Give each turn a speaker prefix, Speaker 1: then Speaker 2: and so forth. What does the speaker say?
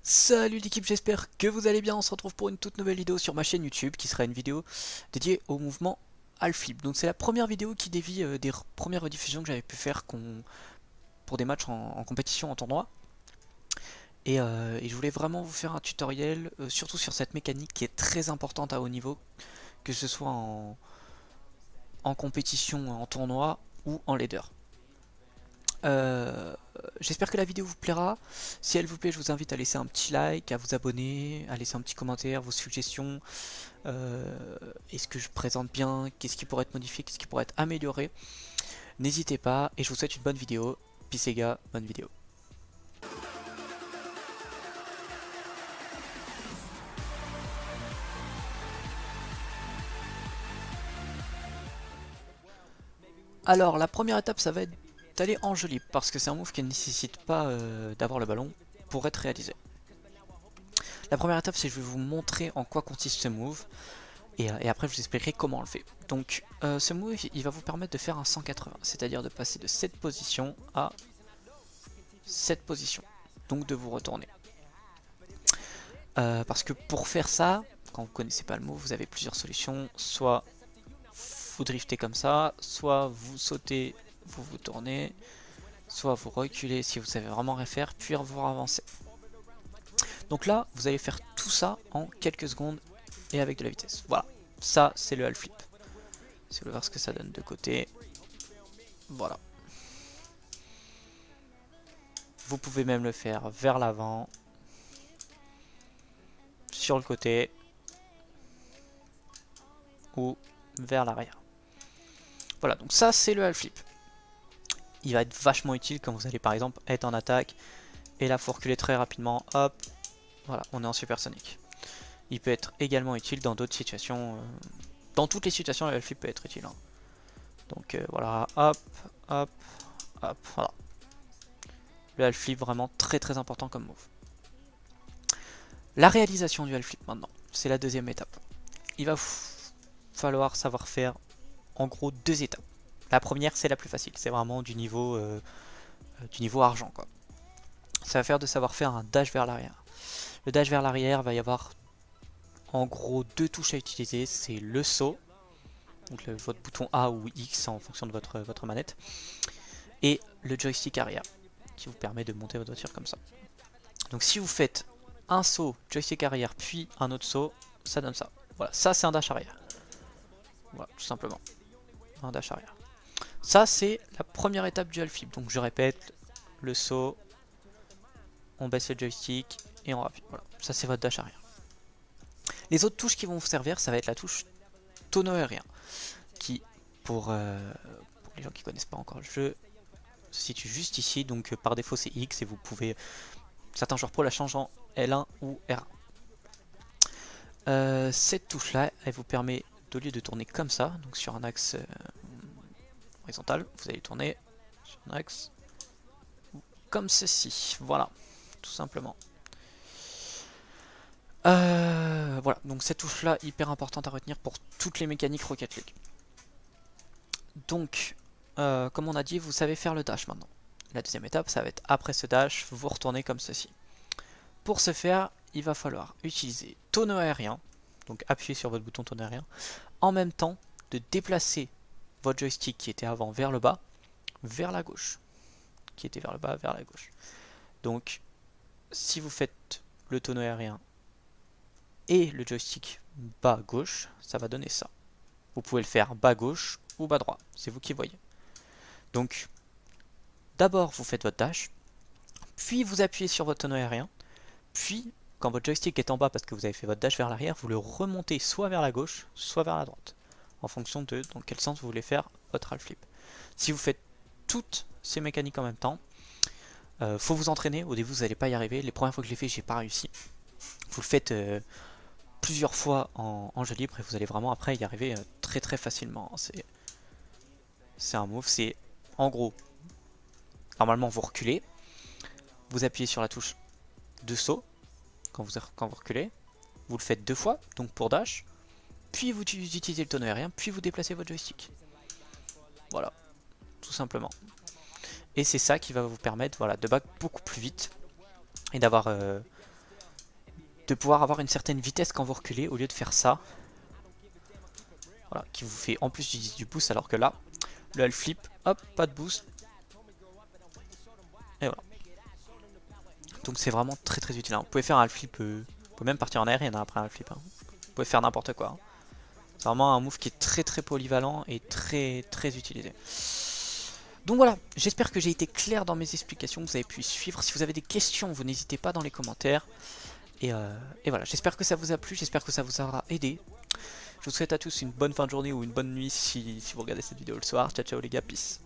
Speaker 1: Salut l'équipe, j'espère que vous allez bien. On se retrouve pour une toute nouvelle vidéo sur ma chaîne YouTube qui sera une vidéo dédiée au mouvement Half-Flip. Donc c'est la première vidéo qui dévie des premières rediffusions que j'avais pu faire pour des matchs en compétition, en tournoi. Et je voulais vraiment vous faire un tutoriel, surtout sur cette mécanique qui est très importante à haut niveau, que ce soit en compétition, en tournoi ou en leader. Euh, J'espère que la vidéo vous plaira. Si elle vous plaît, je vous invite à laisser un petit like, à vous abonner, à laisser un petit commentaire, vos suggestions. Est-ce que je présente bien? Qu'est-ce qui pourrait être modifié? Qu'est-ce qui pourrait être amélioré? N'hésitez pas et je vous souhaite une bonne vidéo. Peace les gars, bonne vidéo. Alors la première étape ça va être d'aller en jeu libre parce que c'est un move qui ne nécessite pas d'avoir le ballon pour être réalisé. La première étape c'est que je vais vous montrer en quoi consiste ce move et après je vous expliquerai comment on le fait. Donc ce move il va vous permettre de faire un 180, c'est-à-dire de passer de cette position à cette position, donc de vous retourner. Parce que pour faire ça, quand vous connaissez pas le move, vous avez plusieurs solutions. Soit vous driftez comme ça, soit vous sautez, vous vous tournez, soit vous reculez si vous savez vraiment rien faire, puis vous avancez. Donc là, vous allez faire tout ça en quelques secondes et avec de la vitesse. Voilà, ça c'est le half flip. Si vous voulez voir ce que ça donne de côté, voilà. Vous pouvez même le faire vers l'avant, sur le côté ou vers l'arrière. Voilà, donc ça c'est le half flip. Il va être vachement utile quand vous allez par exemple être en attaque et là faut reculer très rapidement, hop, voilà, on est en supersonique. Il peut être également utile dans d'autres situations, dans toutes les situations le half flip peut être utile. Hein. Donc voilà, hop, hop, hop, voilà. Le half flip vraiment très très important comme move. La réalisation du half flip maintenant, c'est la deuxième étape. Il va falloir savoir faire en gros deux étapes. La première c'est la plus facile, c'est vraiment du niveau argent quoi. Ça va faire de savoir faire un dash vers l'arrière. Le dash vers l'arrière va y avoir en gros deux touches à utiliser, c'est le saut, donc votre bouton A ou X en fonction de votre manette, et le joystick arrière, qui vous permet de monter votre voiture comme ça. Donc si vous faites un saut, joystick arrière, puis un autre saut, ça donne ça. Voilà, ça c'est un dash arrière. Voilà, tout simplement. Un dash arrière. Ça c'est la première étape du half flip. Donc je répète, le saut, on baisse le joystick et on rappuie. Voilà, ça c'est votre dash arrière. Les autres touches qui vont vous servir, ça va être la touche tonneau aérien, qui pour les gens qui connaissent pas encore le jeu, se situe juste ici. Donc par défaut c'est X et vous pouvez, certains joueurs pro la changent en L1 ou R1. Cette touche là, elle vous permet au lieu de tourner comme ça, donc sur un axe horizontal, vous allez tourner sur un axe comme ceci. Voilà, tout simplement. Voilà, donc cette touche là hyper importante à retenir pour toutes les mécaniques Rocket League. Donc, comme on a dit, vous savez faire le dash maintenant. La deuxième étape, ça va être après ce dash, vous retournez comme ceci. Pour ce faire, il va falloir utiliser tonneau aérien, donc appuyer sur votre bouton tonneau aérien, en même temps de déplacer votre joystick qui était avant vers le bas, vers la gauche, qui était vers le bas, vers la gauche. Donc, si vous faites le tonneau aérien et le joystick bas gauche, ça va donner ça. Vous pouvez le faire bas gauche ou bas droit, c'est vous qui voyez. Donc, d'abord vous faites votre dash, puis vous appuyez sur votre tonneau aérien, puis quand votre joystick est en bas parce que vous avez fait votre dash vers l'arrière, vous le remontez soit vers la gauche, soit vers la droite, en fonction de dans quel sens vous voulez faire votre half flip. Si vous faites toutes ces mécaniques en même temps, faut vous entraîner, au début vous n'allez pas y arriver, les premières fois que je l'ai fait j'ai pas réussi. Vous le faites plusieurs fois en jeu libre et vous allez vraiment après y arriver très très facilement. C'est un move, c'est en gros, normalement vous reculez, vous appuyez sur la touche de saut quand vous reculez, vous le faites deux fois, donc pour dash, puis vous utilisez le tonneau aérien, puis vous déplacez votre joystick. Voilà, tout simplement. Et c'est ça qui va vous permettre voilà, de back beaucoup plus vite et d'avoir de pouvoir avoir une certaine vitesse quand vous reculez au lieu de faire ça. Voilà, qui vous fait en plus du boost, alors que là, le half flip, hop, pas de boost. Et voilà. Donc c'est vraiment très très utile. Hein. Vous pouvez faire un half flip, vous pouvez même partir en aérien après un half flip. Hein. Vous pouvez faire n'importe quoi. Hein. C'est vraiment un move qui est très très polyvalent et très très utilisé. Donc voilà, j'espère que j'ai été clair dans mes explications, que vous avez pu suivre. Si vous avez des questions, vous n'hésitez pas dans les commentaires. Et voilà, j'espère que ça vous a plu, j'espère que ça vous aura aidé. Je vous souhaite à tous une bonne fin de journée ou une bonne nuit si vous regardez cette vidéo le soir. Ciao ciao les gars, peace.